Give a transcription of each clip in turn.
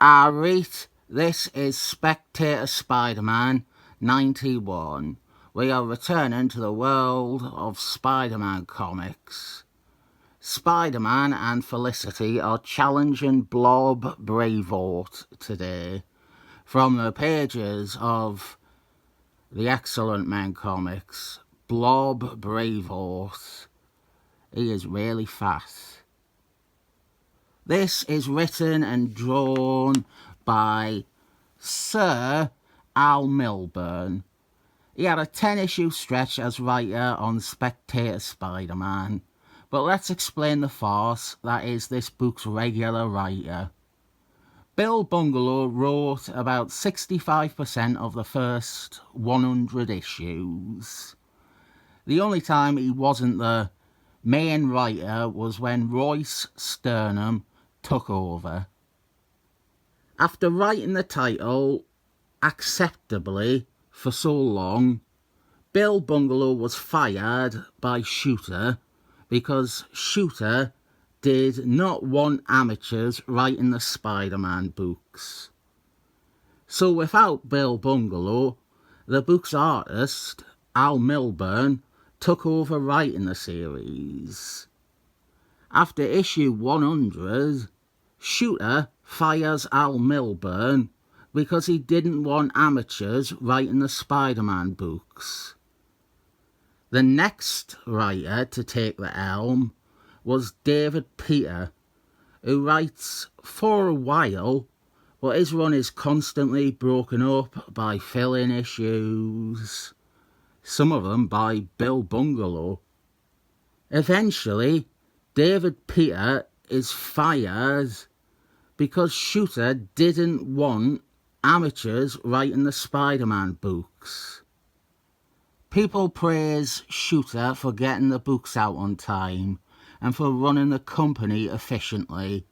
Alright, this is Spectator Spider-Man 91. We are returning to the world of Spider-Man comics. Spider-Man and Felicity are challenging Blob Braveheart today from the pages of the Excellent Men comics. Blob Braveheart. He is really fast. This is written and drawn by Sir Al Milburn. He had a 10-issue stretch as writer on Spectator Spider-Man, but let's explain the farce that is this book's regular writer. Bill Bungalow wrote about 65% of the first 100 issues. The only time he wasn't the main writer was when Royce Sternum took over. After writing the title acceptably for so long, Bill Bungalow was fired by Shooter because Shooter did not want amateurs writing the Spider-Man books. So without Bill Bungalow, the book's artist, Al Milburn, took over writing the series. After issue 100, Shooter fires Al Milburn because he didn't want amateurs writing the Spider-Man books. The next writer to take the helm was David Peter, who writes for a while, but his run is constantly broken up by fill-in issues, some of them by Bill Bungalow. Eventually, David Peter is fired because Shooter didn't want amateurs writing the Spider-Man books. People praise Shooter for getting the books out on time and for running the company efficiently,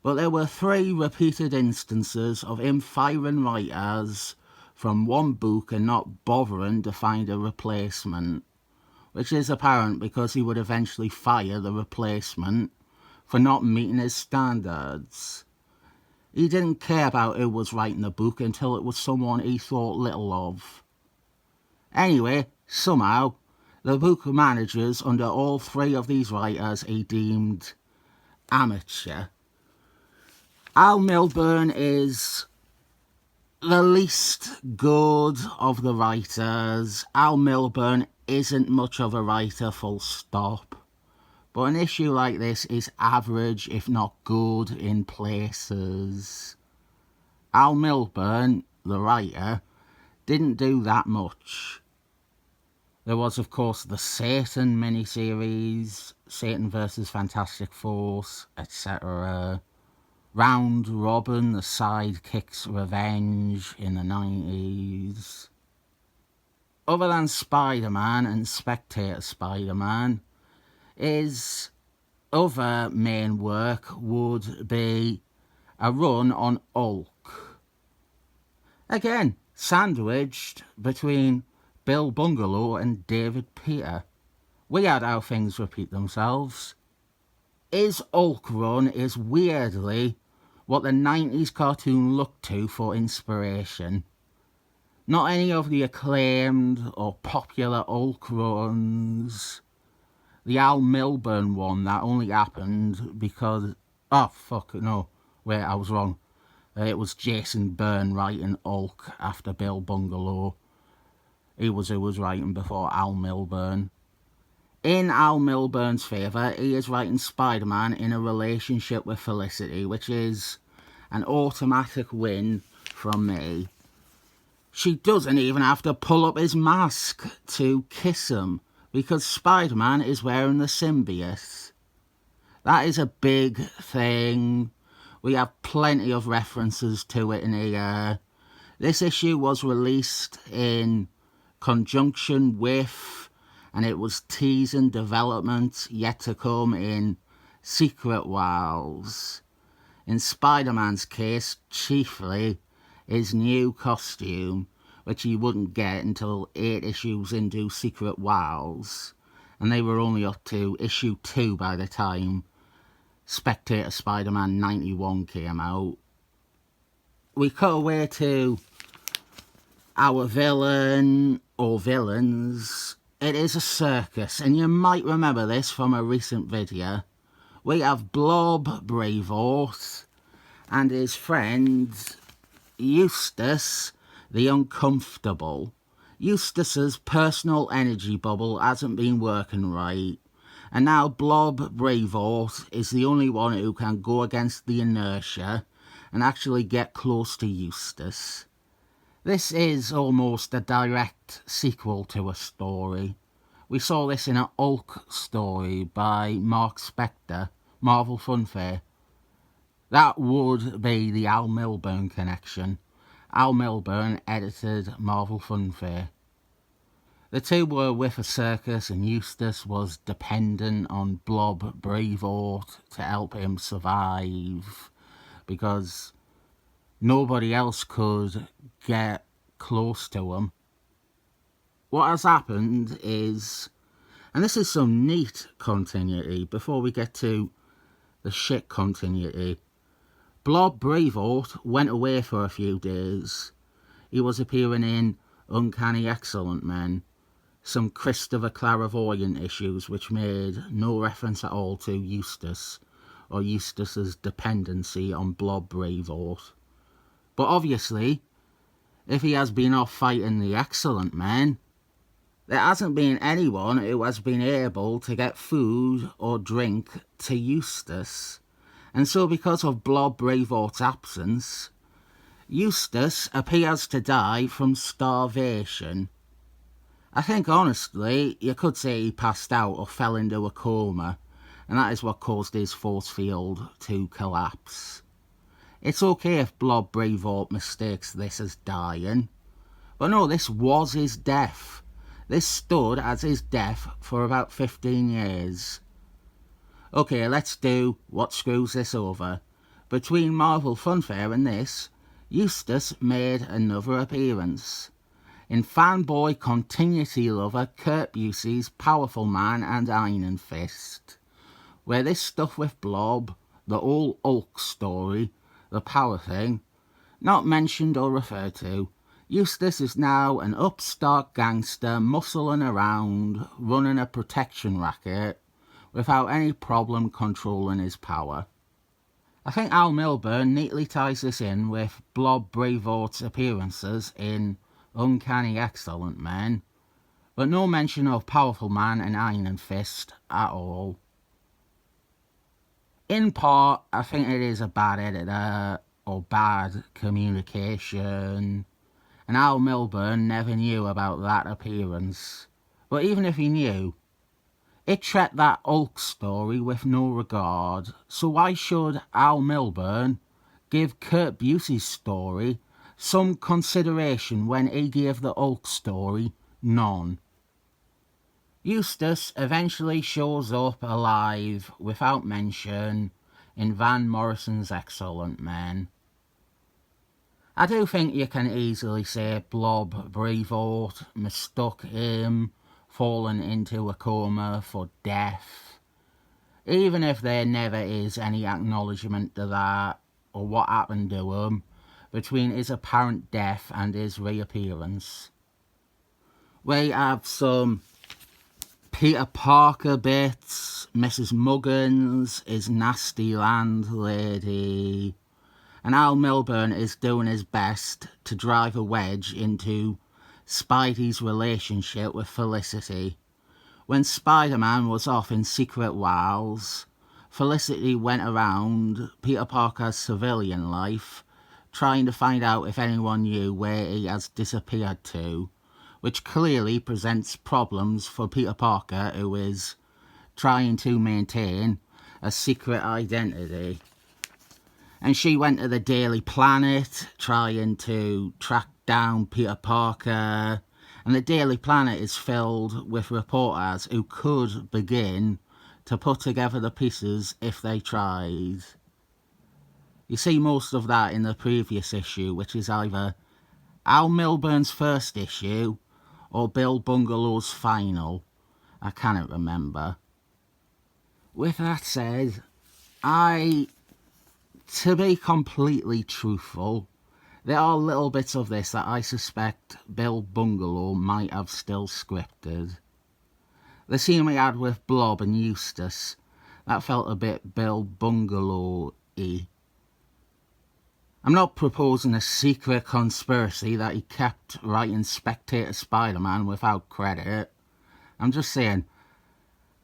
but there were 3 repeated instances of him firing writers from one book and not bothering to find a replacement, which is apparent because he would eventually fire the replacement for not meeting his standards. He didn't care about who was writing the book until it was someone he thought little of. Anyway, somehow, the book manages under all 3 of these writers he deemed amateur. Al Milburn is the least good of the writers. Al Milburn isn't much of a writer, full stop. But an issue like this is average, if not good, in places. Al Milburn, the writer, didn't do that much. There was, of course, the Satan miniseries, Satan vs. Fantastic Force, etc. Round Robin, the Sidekick's Revenge in the 90s. Other than Spider-Man and Spectator Spider-Man, his other main work would be a run on Hulk. Again, sandwiched between Bill Bungalow and David Peter. Weird how things repeat themselves. His Hulk run is weirdly what the 90s cartoon looked to for inspiration. Not any of the acclaimed or popular Hulk runs. The Al Milburn one that only happened because... Oh, fuck, no. Wait, I was wrong. It was Jason Byrne writing Hulk after Bill Bungalow. He was who was writing before Al Milburn. In Al Milburn's favour, he is writing Spider-Man in a relationship with Felicity, which is an automatic win from me. She doesn't even have to pull up his mask to kiss him, because Spider-Man is wearing the symbiote. That is a big thing. We have plenty of references to it in here. This issue was released in conjunction with, and it was teasing development yet to come in Secret Wars. In Spider-Man's case, chiefly his new costume, which he wouldn't get until 8 issues into Secret Wars, and they were only up to issue 2 by the time Spectator Spider-Man 91 came out. we cut away to our villain, or villains. It is a circus, and you might remember this from a recent video. We have Blob Braveheart and his friend Eustace the Uncomfortable. Eustace's personal energy bubble hasn't been working right, and now Blob Braveheart is the only one who can go against the inertia and actually get close to Eustace. This is almost a direct sequel to a story. We saw this in an Hulk story by Mark Spector, Marvel Funfair. That would be the Al Milburn connection. Al Milburn edited Marvel Funfair. The two were with a circus, and Eustace was dependent on Blob Braveheart to help him survive because nobody else could get close to him. What has happened is, and this is some neat continuity before we get to the shit continuity, Blob Braveheart went away for a few days. He was appearing in Uncanny Excellent Men, some Christopher Clairvoyant issues which made no reference at all to Eustace or Eustace's dependency on Blob Braveheart. But obviously, if he has been off fighting the Excellent Men, there hasn't been anyone who has been able to get food or drink to Eustace. And so because of Blob Braveheart's absence, Eustace appears to die from starvation. I think honestly, you could say he passed out or fell into a coma, and that is what caused his force field to collapse. It's okay if Blob Braveheart mistakes this as dying, but no, this was his death. This stood as his death for about 15 years. Okay, let's do what screws this over. Between Marvel Funfair and this, Eustace made another appearance in fanboy continuity lover Kurt Busey's Powerful Man and Iron Fist, where this stuff with Blob, the whole Hulk story, the power thing, not mentioned or referred to. Eustace is now an upstart gangster muscling around, running a protection racket, without any problem controlling his power. I think Al Milburn neatly ties this in with Blob Braveheart's appearances in Uncanny Excellent Men, but no mention of Powerful Man and Iron Fist at all. In part, I think it is a bad editor or bad communication, and Al Milburn never knew about that appearance. But even if he knew, it treated that Hulk story with no regard, so why should Al Milburn give Kurt Busey's story some consideration when he gave the Hulk story none? Eustace eventually shows up alive without mention in Van Morrison's Excellent Men. I do think you can easily say Blob Braveheart mistook him falling into a coma for death, even if there never is any acknowledgement to that or what happened to him between his apparent death and his reappearance. We have some Peter Parker bits, Mrs. Muggins, his nasty landlady, and Al Milburn is doing his best to drive a wedge into Spidey's relationship with Felicity. When Spider-Man was off in Secret Wars, Felicity went around Peter Parker's civilian life, trying to find out if anyone knew where he has disappeared to, which clearly presents problems for Peter Parker, who is trying to maintain a secret identity. And she went to the Daily Planet, trying to track down Peter Parker, and the Daily Planet is filled with reporters who could begin to put together the pieces if they tried. You see most of that in the previous issue, which is either Al Milburn's first issue or Bill Bungalow's final. I cannot remember. With that said, to be completely truthful, There are little bits of this that I suspect Bill Bungalow might have still scripted. The scene we had with Blob and Eustace, that felt a bit Bill Bungalow-y. I'm not proposing a secret conspiracy that he kept writing Spectator Spider-Man without credit. I'm just saying,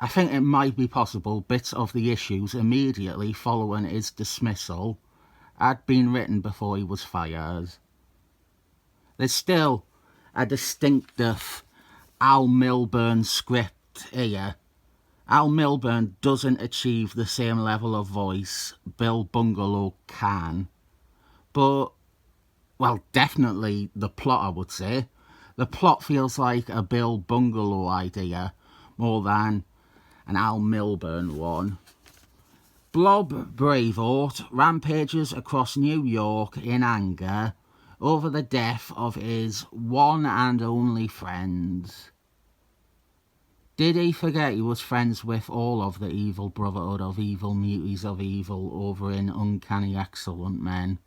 I think it might be possible bits of the issues immediately following his dismissal had been written before he was fired. There's still a distinctive Al Milburn script here. Al Milburn doesn't achieve the same level of voice Bill Bungalow can. But, well, definitely the plot, I would say. The plot feels like a Bill Bungalow idea more than an Al Milburn one. Blob Braveheart rampages across New York in anger over the death of his one and only friend. Did he forget he was friends with all of the evil brotherhood of evil muties of evil over in Uncanny Excellent Men?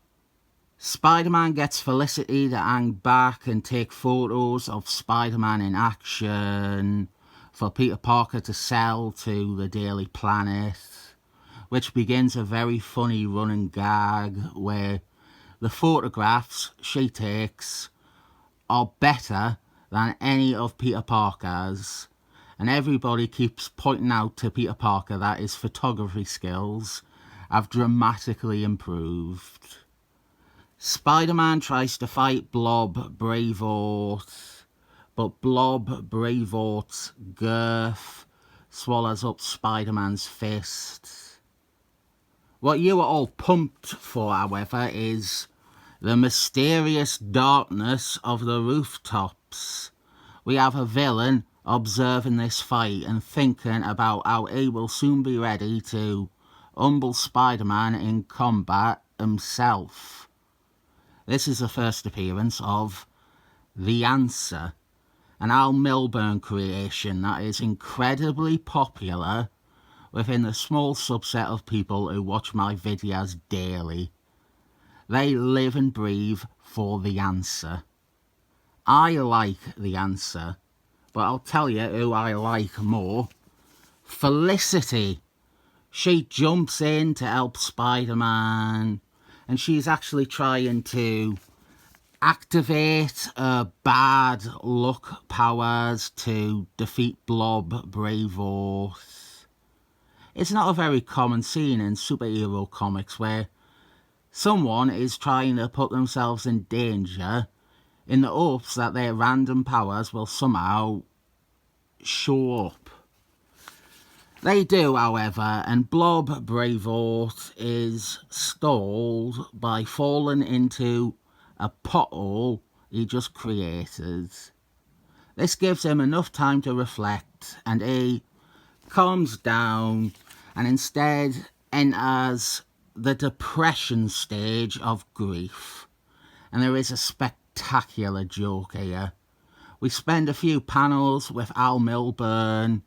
Spider-Man gets Felicity to hang back and take photos of Spider-Man in action for Peter Parker to sell to the Daily Planet, which begins a very funny running gag where the photographs she takes are better than any of Peter Parker's, and everybody keeps pointing out to Peter Parker that his photography skills have dramatically improved. Spider-Man tries to fight Blob Braveheart, but Blob Braveheart's girth swallows up Spider-Man's fist. What you are all pumped for, however, is the mysterious darkness of the rooftops. We have a villain observing this fight and thinking about how he will soon be ready to humble Spider-Man in combat himself. This is the first appearance of The Answer, an Al Milburn creation that is incredibly popular within the small subset of people who watch my videos daily. They live and breathe for The Answer. I like The Answer, but I'll tell you who I like more. Felicity. She jumps in to help Spider-Man, and she's actually trying to activate her bad luck powers to defeat Blob Braveheart. It's not a very common scene in superhero comics where someone is trying to put themselves in danger in the hopes that their random powers will somehow show up. They do, however, and Blob Braveheart is stalled by falling into a pothole he just created. This gives him enough time to reflect, and he calms down and instead enters the depression stage of grief. And there is a spectacular joke here. We spend a few panels with Al Milburn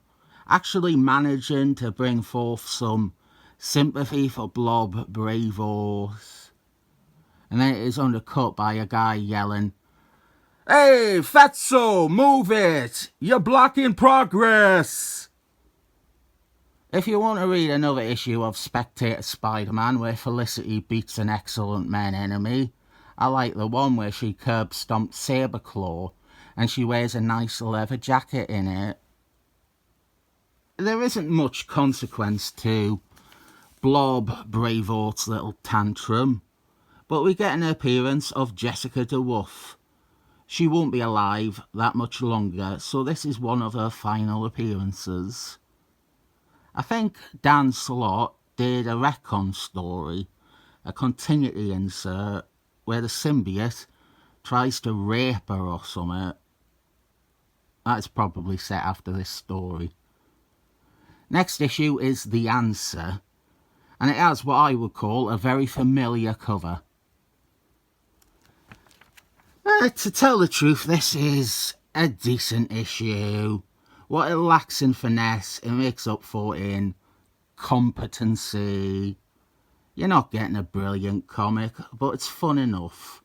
actually managing to bring forth some sympathy for Blob Braveheart. And then it is undercut by a guy yelling, "Hey, Fatso, move it! You're blocking progress!" If you want to read another issue of Spectator Spider-Man where Felicity beats an Excellent Men enemy, I like the one where she curb stomps Saberclaw and she wears a nice leather jacket in it. There isn't much consequence to Blob Braveheart's little tantrum, but we get an appearance of Jessica DeWolf. She won't be alive that much longer, so this is one of her final appearances. I think Dan Slott did a retcon story, a continuity insert, where the symbiote tries to rape her or something. That's probably set after this story. Next issue is The Answer, and it has what I would call a very familiar cover. To tell the truth, this is a decent issue. What it lacks in finesse, it makes up for in competency. You're not getting a brilliant comic, but it's fun enough.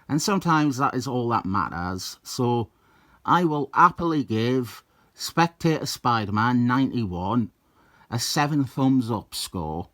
and sometimes that is all that matters. So I will happily give Spectator Spider-Man 91 a 7 thumbs up score.